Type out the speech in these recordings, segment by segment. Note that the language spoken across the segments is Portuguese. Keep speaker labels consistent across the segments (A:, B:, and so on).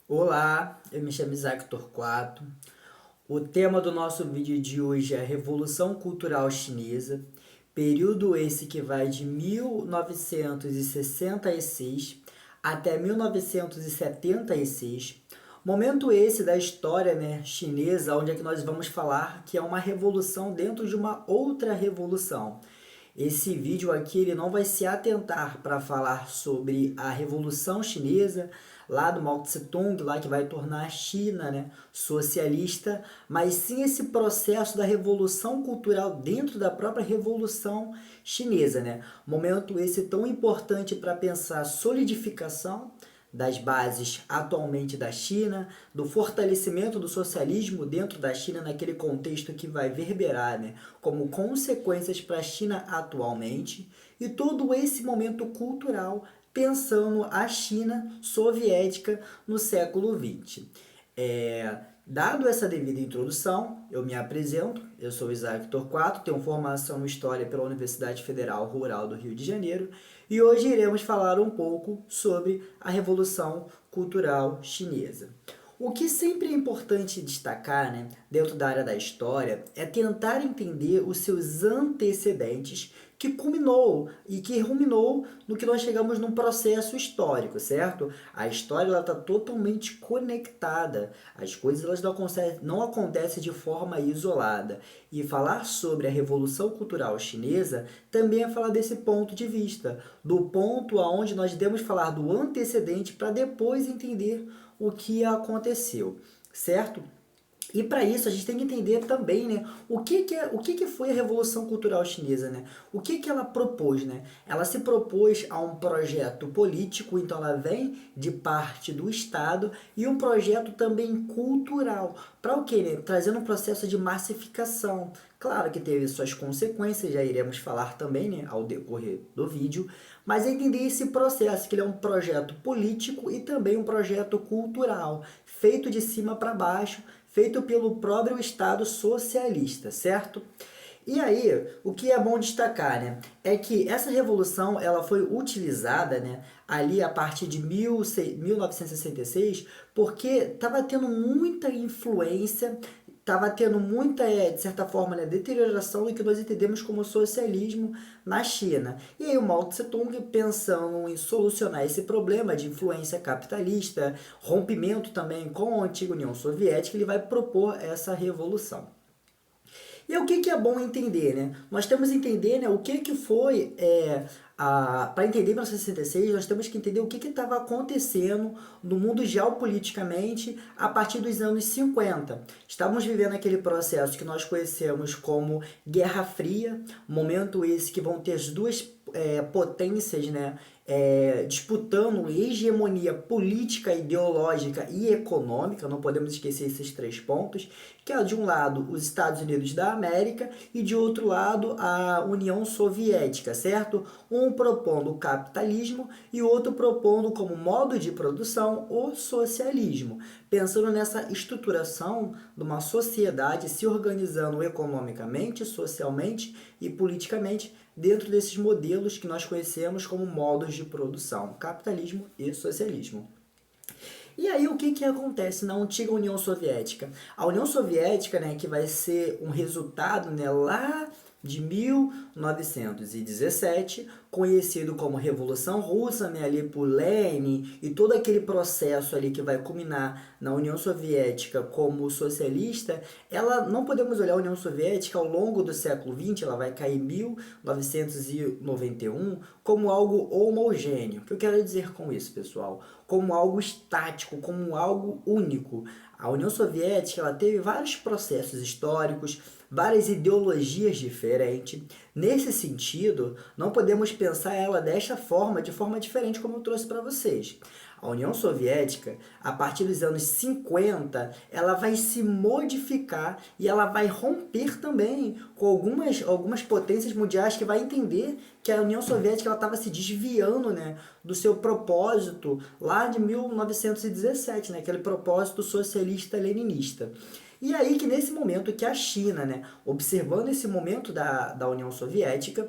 A: Olá, eu me chamo Isaac Torquato. O tema do nosso vídeo de hoje é a Revolução Cultural Chinesa, período esse que vai de 1966 até 1976. Momento esse da história, chinesa, onde é que nós vamos falar que é uma revolução dentro de uma outra revolução. Esse vídeo aqui ele não vai se atentar para falar sobre a Revolução Chinesa, lá do Mao Tse-tung, lá que vai tornar a China, socialista, mas sim esse processo da revolução cultural dentro da própria Revolução Chinesa, Momento esse tão importante para pensar a solidificação das bases atualmente da China, do fortalecimento do socialismo dentro da China naquele contexto que vai verberar, como consequências para a China atualmente, e todo esse momento cultural pensando a China soviética no século XX. Dado essa devida introdução, eu me apresento, eu sou Isaac Torquato, tenho formação em História pela Universidade Federal Rural do Rio de Janeiro e hoje iremos falar um pouco sobre a Revolução Cultural Chinesa. O que sempre é importante destacar, dentro da área da história, é tentar entender os seus antecedentes que culminou e que ruminou no que nós chegamos num processo histórico, certo? A história está totalmente conectada, as coisas elas não acontecem de forma isolada. E falar sobre a Revolução Cultural Chinesa também é falar desse ponto de vista, do ponto aonde nós devemos falar do antecedente para depois entender o que aconteceu, certo? E para isso a gente tem que entender também, o que foi a Revolução Cultural Chinesa, O que ela propôs, Ela se propôs a um projeto político, então ela vem de parte do Estado e um projeto também cultural. Para o quê, Trazendo um processo de massificação. Claro que teve suas consequências, já iremos falar também, ao decorrer do vídeo, mas entender esse processo, que ele é um projeto político e também um projeto cultural, feito de cima para baixo, feito pelo próprio Estado socialista, certo? E aí, o que é bom destacar, é que essa revolução ela foi utilizada, ali a partir de 1966, porque estava tendo muita influência, estava tendo muita, de certa forma, deterioração do que nós entendemos como socialismo na China. E aí o Mao Tse-tung, pensando em solucionar esse problema de influência capitalista, rompimento também com a antiga União Soviética, ele vai propor essa revolução. E o que é bom entender, Nós temos que entender, o que foi para entender 1966, nós temos que entender o que estava acontecendo no mundo geopoliticamente a partir dos anos 50. Estávamos vivendo aquele processo que nós conhecemos como Guerra Fria, momento esse que vão ter as duas potências, disputando hegemonia política, ideológica e econômica, não podemos esquecer esses três pontos, que é de um lado os Estados Unidos da América e de outro lado a União Soviética, certo? Um propondo o capitalismo e o outro propondo como modo de produção o socialismo, pensando nessa estruturação de uma sociedade se organizando economicamente, socialmente e politicamente dentro desses modelos que nós conhecemos como modos de produção, capitalismo e socialismo. E aí o que acontece na antiga União Soviética? A União Soviética, que vai ser um resultado, lá de 1917, conhecido como Revolução Russa, ali por Lenin e todo aquele processo ali que vai culminar na União Soviética como socialista, ela não podemos olhar a União Soviética ao longo do século XX, ela vai cair em 1991 como algo homogêneo. O que eu quero dizer com isso, pessoal? Como algo estático, como algo único. A União Soviética ela teve vários processos históricos, várias ideologias diferentes. Nesse sentido, não podemos pensar ela desta forma, de forma diferente como eu trouxe para vocês. A União Soviética, a partir dos anos 50, ela vai se modificar e ela vai romper também com algumas potências mundiais que vai entender que a União Soviética estava se desviando, do seu propósito lá de 1917, aquele propósito socialista-leninista. E aí que nesse momento que a China, observando esse momento da União Soviética,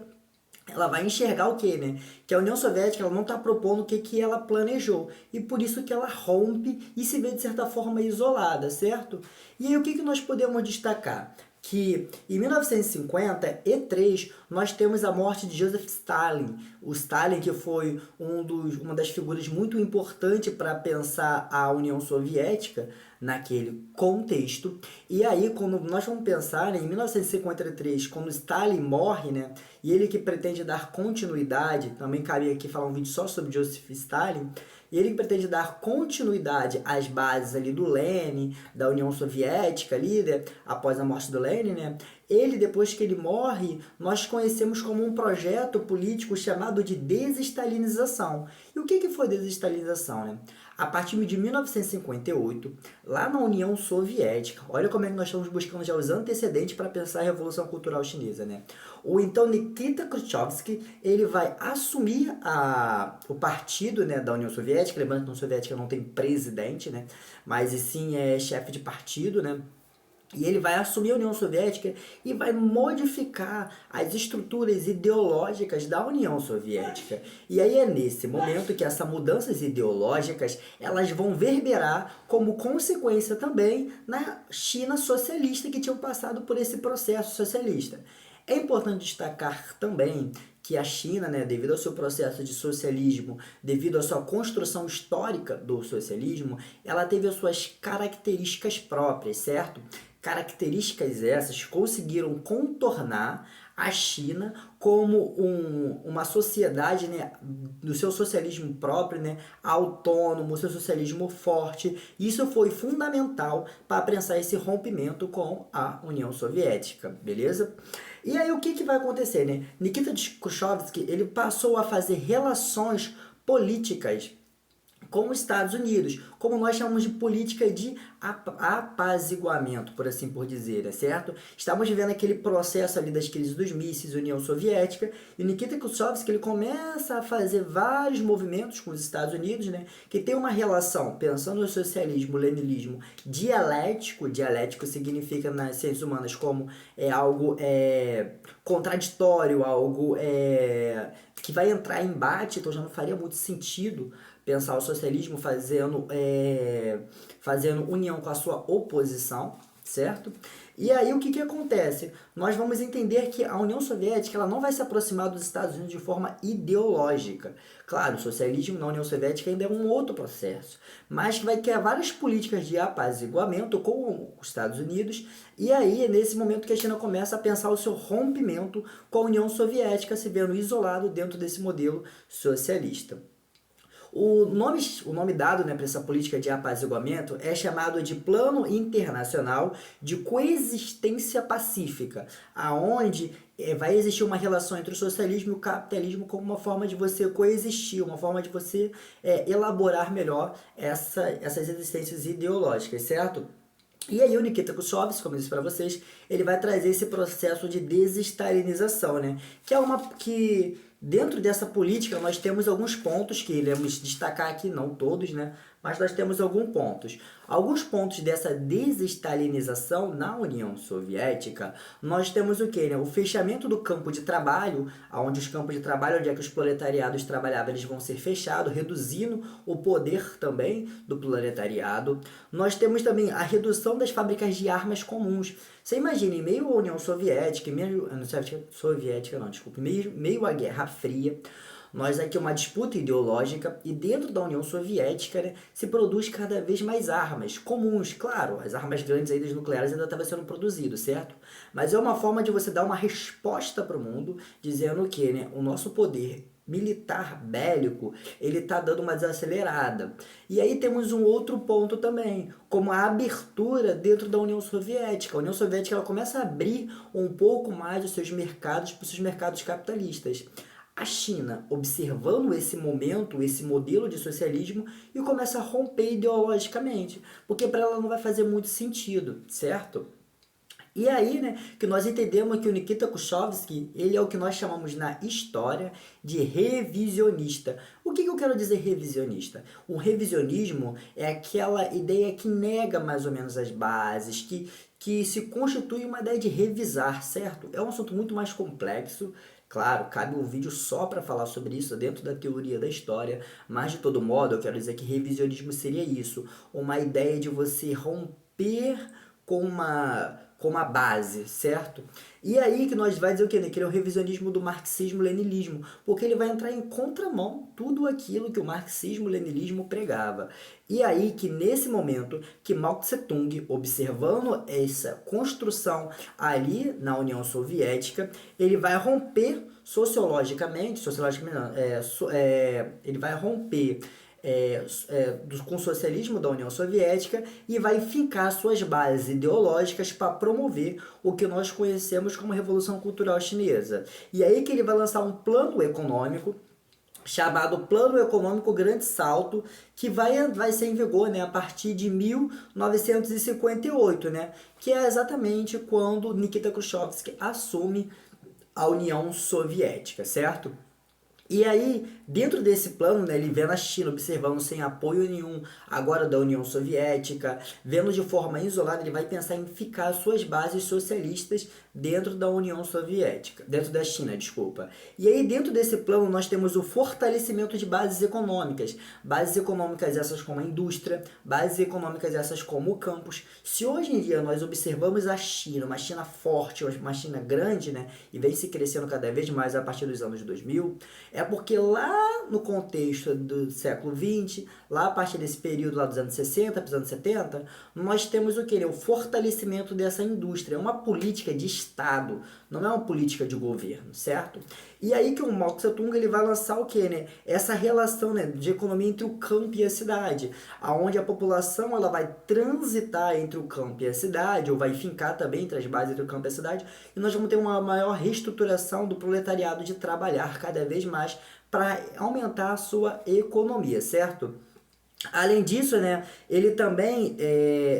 A: ela vai enxergar o quê, né? Que a União Soviética ela não está propondo o que, que ela planejou. E por isso que ela rompe e se vê, de certa forma, isolada, certo? E aí o que, que nós podemos destacar? Que em 1953 nós temos a morte de Joseph Stalin. O Stalin que foi uma das figuras muito importantes para pensar a União Soviética naquele contexto. E aí, quando nós vamos pensar, né, em 1953, quando Stalin morre, né, e ele que pretende dar continuidade, também cabe aqui falar um vídeo só sobre Joseph Stalin, e ele que pretende dar continuidade às bases ali do Lenin, da União Soviética ali, né, após a morte do Lenin, né, ele, depois que ele morre, nós conhecemos como um projeto político chamado de desestalinização. E o que foi desestalinização, né? A partir de 1958, lá na União Soviética, olha como é que nós estamos buscando já os antecedentes para pensar a Revolução Cultural Chinesa, né? O então Nikita Khrushchev, ele vai assumir o partido, né, da União Soviética, lembrando que a União Soviética não tem presidente, né, mas sim é chefe de partido, né? E ele vai assumir a União Soviética e vai modificar as estruturas ideológicas da União Soviética. E aí é nesse momento que essas mudanças ideológicas elas vão verberar como consequência também na China socialista que tinha passado por esse processo socialista. É importante destacar também que a China, né, devido ao seu processo de socialismo, devido à sua construção histórica do socialismo, ela teve as suas características próprias, certo? Características essas conseguiram contornar a China como uma sociedade, né, do seu socialismo próprio, né, autônomo, seu socialismo forte. Isso foi fundamental para pensar esse rompimento com a União Soviética, beleza? E aí o que vai acontecer, né? Nikita Khrushchev, ele passou a fazer relações políticas com os Estados Unidos, como nós chamamos de política de apaziguamento, por assim por dizer, é certo? Estamos vivendo aquele processo ali das crises dos mísseis, União Soviética, e o Nikita Khrushchev, ele começa a fazer vários movimentos com os Estados Unidos, né, que tem uma relação, pensando no socialismo, leninismo, dialético significa nas ciências humanas como algo contraditório, algo que vai entrar em embate, então já não faria muito sentido pensar o socialismo fazendo união com a sua oposição, certo? E aí o que acontece? Nós vamos entender que a União Soviética ela não vai se aproximar dos Estados Unidos de forma ideológica. Claro, o socialismo na União Soviética ainda é um outro processo, mas que vai criar várias políticas de apaziguamento com os Estados Unidos, e aí é nesse momento que a China começa a pensar o seu rompimento com a União Soviética, se vendo isolado dentro desse modelo socialista. O nome dado, né, para essa política de apaziguamento é chamado de Plano Internacional de Coexistência Pacífica, aonde vai existir uma relação entre o socialismo e o capitalismo como uma forma de você coexistir, uma forma de você elaborar melhor essas existências ideológicas, certo? E aí o Nikita Khrushchev, como eu disse para vocês, ele vai trazer esse processo de desestalinização, né? Que é que dentro dessa política nós temos alguns pontos que iremos destacar aqui, não todos, né? Mas nós temos alguns pontos. Alguns pontos dessa desestalinização na União Soviética, nós temos o quê, né? O fechamento do campo de trabalho, onde os campos de trabalho, onde é que os proletariados trabalhavam, eles vão ser fechados, reduzindo o poder também do proletariado. Nós temos também a redução das fábricas de armas comuns. Você imagina, em meio à União Soviética, meio à Guerra Fria, nós aqui uma disputa ideológica e dentro da União Soviética, né, se produz cada vez mais armas comuns, claro, as armas grandes aí das nucleares ainda estavam sendo produzidas, certo? Mas é uma forma de você dar uma resposta para o mundo dizendo que, né, o nosso poder militar bélico, ele está dando uma desacelerada. E aí temos um outro ponto também, como a abertura dentro da União Soviética. A União Soviética ela começa a abrir um pouco mais os seus mercados para os seus mercados capitalistas. A China, observando esse momento, esse modelo de socialismo, e começa a romper ideologicamente, porque para ela não vai fazer muito sentido, certo? E aí, né, que nós entendemos que o Nikita Khrushchev, ele é o que nós chamamos na história de revisionista. O que eu quero dizer revisionista? O revisionismo é aquela ideia que nega mais ou menos as bases, que se constitui uma ideia de revisar, certo? É um assunto muito mais complexo. Claro, cabe um vídeo só para falar sobre isso dentro da teoria da história, mas de todo modo eu quero dizer que revisionismo seria isso, uma ideia de você romper com uma base, certo? E aí que nós vai dizer o quê? Né? Que ele é o revisionismo do marxismo-leninismo, porque ele vai entrar em contramão tudo aquilo que o marxismo-leninismo pregava. E aí que nesse momento que Mao Tse-tung, observando essa construção ali na União Soviética, ele vai romper sociologicamente não, ele vai romper com o socialismo da União Soviética e vai fincar suas bases ideológicas para promover o que nós conhecemos como Revolução Cultural Chinesa. E aí que ele vai lançar um plano econômico chamado Plano Econômico Grande Salto, que vai ser em vigor, né, a partir de 1958, né, que é exatamente quando Nikita Khrushchev assume a União Soviética, certo? E aí, dentro desse plano, né, ele vendo a China observando sem apoio nenhum agora da União Soviética, vendo de forma isolada, ele vai pensar em ficar suas bases socialistas dentro da União Soviética, dentro da China, desculpa. E aí, dentro desse plano, nós temos o fortalecimento de bases econômicas essas como a indústria, bases econômicas essas como o campus. Se hoje em dia nós observamos a China, uma China forte, uma China grande, né, e vem se crescendo cada vez mais a partir dos anos 2000, é porque lá no contexto do século XX, lá a partir desse período lá dos anos 60 para os anos 70, nós temos o que? O fortalecimento dessa indústria. É uma política de Estado, não é uma política de governo, certo? E aí que o Mao Tse-tung ele vai lançar o que, né? Essa relação, né, de economia entre o campo e a cidade, aonde a população ela vai transitar entre o campo e a cidade, ou vai fincar também entre as bases entre o campo e a cidade, e nós vamos ter uma maior reestruturação do proletariado de trabalhar cada vez mais para aumentar a sua economia, certo? Além disso, né, ele também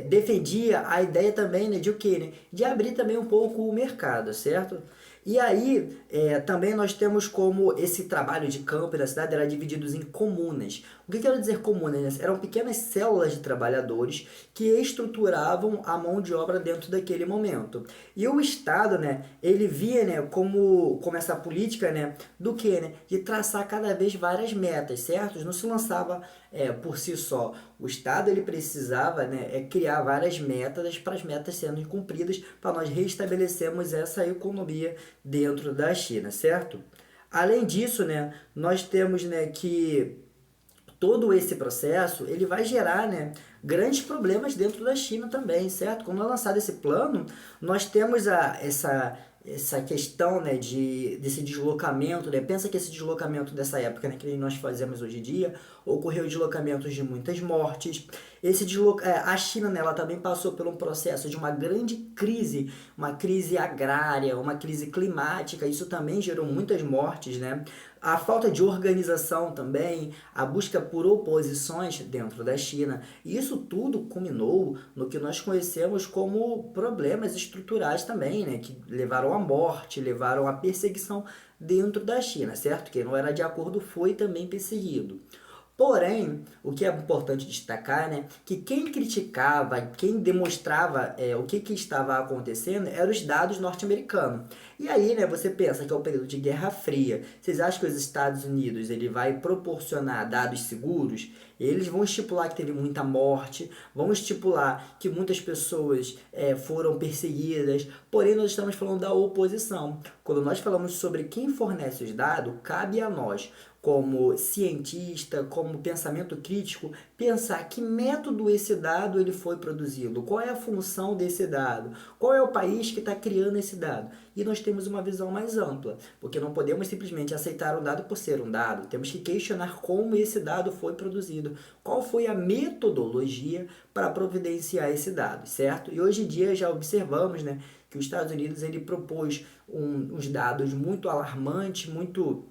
A: defendia a ideia também, né, de o quê? Né? De abrir também um pouco o mercado, certo? E aí, também nós temos como esse trabalho de campo da cidade era dividido em comunas. O que quero dizer comunas? Né? Eram pequenas células de trabalhadores que estruturavam a mão de obra dentro daquele momento. E o Estado, né, ele via, né, como essa política, né, do que, né, de traçar cada vez várias metas, certo? Não se lançava por si só. O Estado ele precisava, né, criar várias metas para as metas sendo cumpridas para nós restabelecermos essa economia dentro da China, certo? Além disso, né, nós temos, né, que todo esse processo ele vai gerar, né, grandes problemas dentro da China também, certo? Quando é lançado esse plano, nós temos essa questão, né, desse deslocamento, né? Pensa que esse deslocamento dessa época, né, que nós fazemos hoje em dia, ocorreu deslocamentos de muitas mortes. A China, né, ela também passou por um processo de uma crise agrária, uma crise climática, isso também gerou muitas mortes, né? A falta de organização também, a busca por oposições dentro da China, e isso tudo culminou no que nós conhecemos como problemas estruturais também, né? Que levaram à morte, levaram à perseguição dentro da China, certo? Quem não era de acordo foi também perseguido. Porém, o que é importante destacar, né, que quem criticava, quem demonstrava o que estava acontecendo eram os dados norte-americanos. E aí, né, você pensa que é o período de Guerra Fria. Vocês acham que os Estados Unidos ele vai proporcionar dados seguros? Eles vão estipular que teve muita morte, vão estipular que muitas pessoas foram perseguidas, porém nós estamos falando da oposição. Quando nós falamos sobre quem fornece os dados, cabe a nós, como cientista, como pensamento crítico, pensar que método esse dado ele foi produzido, qual é a função desse dado, qual é o país que está criando esse dado. E nós temos uma visão mais ampla, porque não podemos simplesmente aceitar um dado por ser um dado, temos que questionar como esse dado foi produzido, qual foi a metodologia para providenciar esse dado, certo? E hoje em dia já observamos, né, que os Estados Unidos ele propôs uns dados muito alarmantes, muito,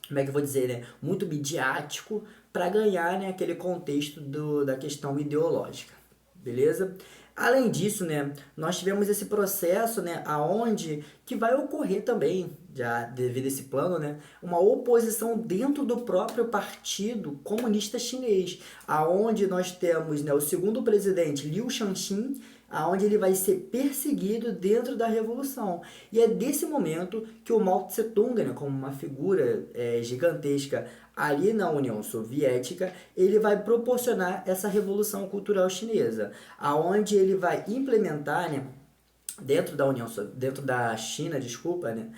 A: como é que eu vou dizer, né, muito midiático para ganhar, né, aquele contexto da questão ideológica, beleza? Além disso, né, nós tivemos esse processo, né, aonde que vai ocorrer também já devido a esse plano, né, uma oposição dentro do próprio Partido Comunista Chinês, aonde nós temos, né, o segundo presidente Liu Shaoqin, aonde ele vai ser perseguido dentro da revolução. E é desse momento que o Mao Tse-tung, né, como uma figura gigantesca ali na União Soviética, ele vai proporcionar essa revolução cultural chinesa, aonde ele vai implementar, né, dentro da China, desculpa, né,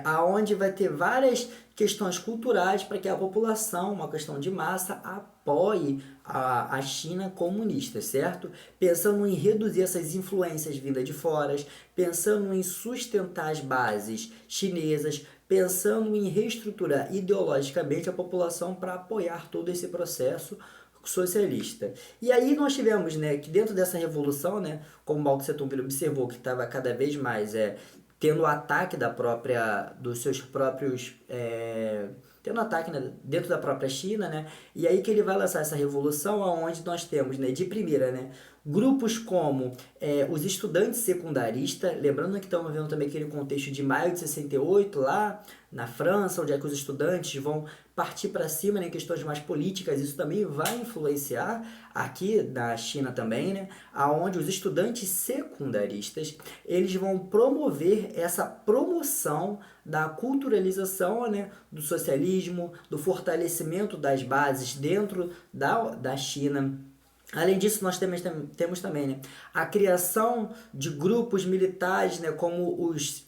A: aonde vai ter várias questões culturais para que a população, uma questão de massa, apoie a China comunista, certo? Pensando em reduzir essas influências vindas de fora, pensando em sustentar as bases chinesas, pensando em reestruturar ideologicamente a população para apoiar todo esse processo socialista. E aí nós tivemos, né, que dentro dessa revolução, né, como Mao Tse Tung observou que estava cada vez mais tendo o ataque dos seus próprios tendo ataque, né, dentro da própria China, né? E aí que ele vai lançar essa revolução, aonde nós temos, né, de primeira, né, grupos como os estudantes secundaristas, lembrando que estamos vendo também aquele contexto de maio de 68 lá na França, onde é que os estudantes vão partir para cima, né, em questões mais políticas, isso também vai influenciar aqui na China também, né, aonde os estudantes secundaristas, eles vão promover essa promoção da culturalização, né, do socialismo, do fortalecimento das bases dentro da China. Além disso, nós temos também, né, a criação de grupos militares, né, como os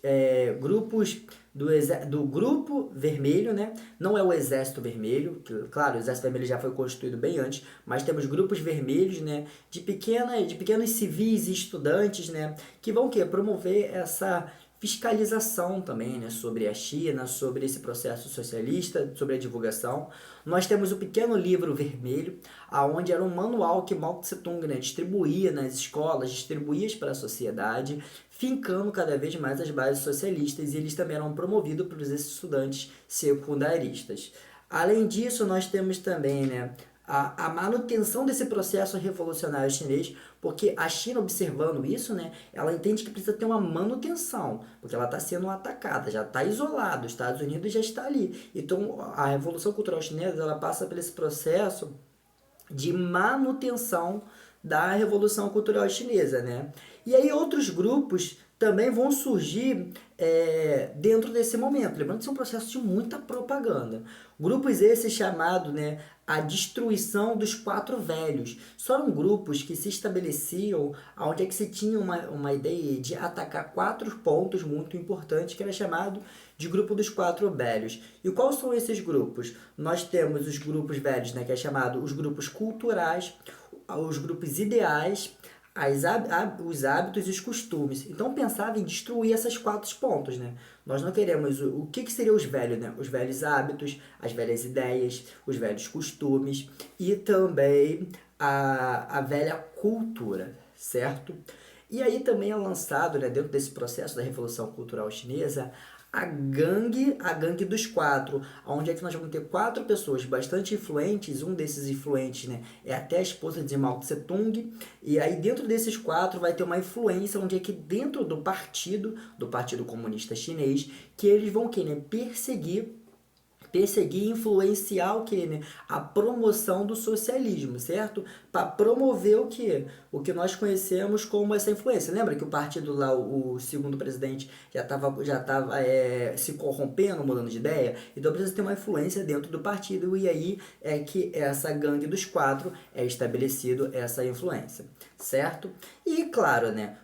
A: grupos do Grupo Vermelho, né? Não é o Exército Vermelho, que, claro, o Exército Vermelho já foi constituído bem antes, mas temos grupos vermelhos, né, de pequenos civis e estudantes, né, que vão promover essa fiscalização também, né, sobre a China, sobre esse processo socialista, sobre a divulgação. Nós temos o Pequeno Livro Vermelho, aonde era um manual que Mao Tse-tung, né, distribuía nas escolas, distribuía para a sociedade, fincando cada vez mais as bases socialistas, e eles também eram promovidos pelos estudantes secundaristas. Além disso, nós temos também, né, a manutenção desse processo revolucionário chinês, porque a China, observando isso, né, ela entende que precisa ter uma manutenção, porque ela está sendo atacada, já está isolada, os Estados Unidos já está ali. Então, a Revolução Cultural Chinesa, ela passa por esse processo de manutenção da Revolução Cultural Chinesa, né? E aí outros grupos também vão surgir dentro desse momento. Lembrando que isso é um processo de muita propaganda. Grupos esses chamados, né, a destruição dos quatro velhos. Só eram grupos que se estabeleciam onde é que se tinha uma ideia de atacar quatro pontos muito importantes, que era chamado de grupo dos quatro velhos. E quais são esses grupos? Nós temos os grupos velhos, né, que é chamado os grupos culturais, os grupos ideais, os hábitos e os costumes. Então pensava em destruir esses quatro pontos, né? Nós não queremos o que seriam os velhos, né? Os velhos hábitos, as velhas ideias, os velhos costumes e também a velha cultura, certo? E aí também é lançado, né, dentro desse processo da Revolução Cultural Chinesa, a gangue dos quatro, onde é que nós vamos ter quatro pessoas bastante influentes. Um desses influentes, né, é até a esposa de Mao Tse Tung, e aí dentro desses quatro vai ter uma influência onde é que dentro do Partido Comunista Chinês, que eles vão querer perseguir e influenciar o que, né? A promoção do socialismo, certo? Para promover o que? O que nós conhecemos como essa influência. Lembra que o partido lá, o segundo presidente, já estava se corrompendo, mudando de ideia? Então precisa ter uma influência dentro do partido, e aí é que essa gangue dos quatro é estabelecido essa influência, certo? E claro, né?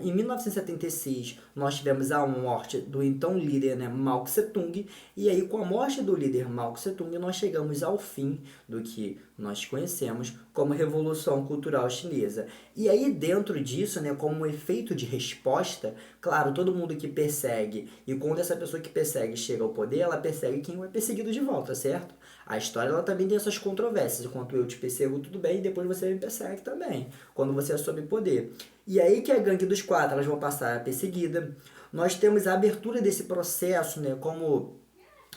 A: Em 1976, nós tivemos a morte do então líder, né, Mao Tse-tung, e aí com a morte do líder Mao Tse-tung, nós chegamos ao fim do que nós conhecemos como Revolução Cultural Chinesa. E aí dentro disso, né, como um efeito de resposta, claro, todo mundo que persegue, e quando essa pessoa que persegue chega ao poder, ela persegue quem é perseguido de volta, certo? A história ela também tem essas controvérsias. Enquanto eu te perseguo, tudo bem, e depois você me persegue também, quando você é sob poder. E aí que a gangue dos quatro, elas vão passar a perseguida. Nós temos a abertura desse processo, né, como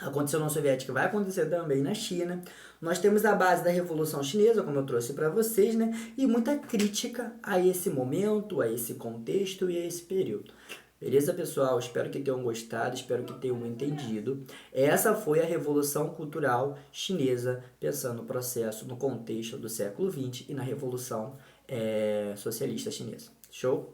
A: aconteceu na União Soviética, vai acontecer também na China. Nós temos a base da Revolução Chinesa, como eu trouxe para vocês, né, e muita crítica a esse momento, a esse contexto e a esse período. Beleza, pessoal? Espero que tenham gostado, espero que tenham entendido. Essa foi a Revolução Cultural Chinesa, pensando no processo no contexto do século XX e na Revolução Socialista Chinesa. Show?